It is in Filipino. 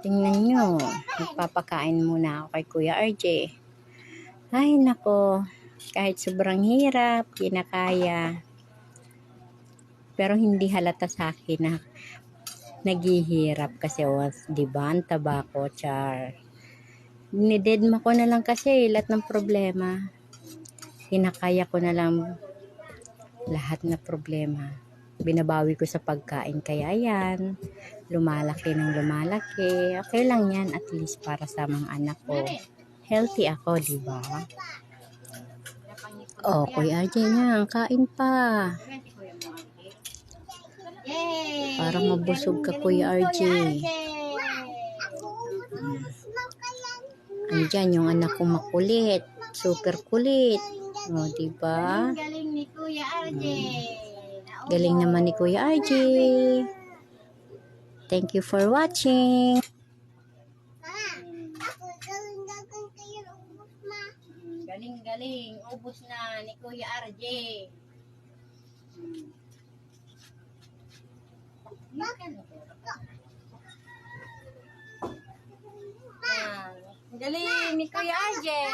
Tingnan nyo, magpapakain muna ako kay Kuya RJ. Ay nako, kahit sobrang hirap, kinakaya. Pero hindi halata sa akin na naghihirap kasi diba, ang taba ko, char. Dinededma ko na lang kasi lahat ng problema. Kinakaya ko na lang lahat na problema. Binabawi ko sa pagkain, kaya yan, lumalaki ng lumalaki. Okay lang yan, at least para sa mga anak ko. Healthy ako, diba? Oh, Kuya RJ na, kain pa. Para mabusog ka, Kuya RJ. Andyan yung anak ko makulit. Super kulit. O, diba? Galing ni Kuya RJ. Galing naman ni Kuya RJ. Thank you for watching. Galing. Ubus na ni Kuya RJ. Galing ni Kuya RJ.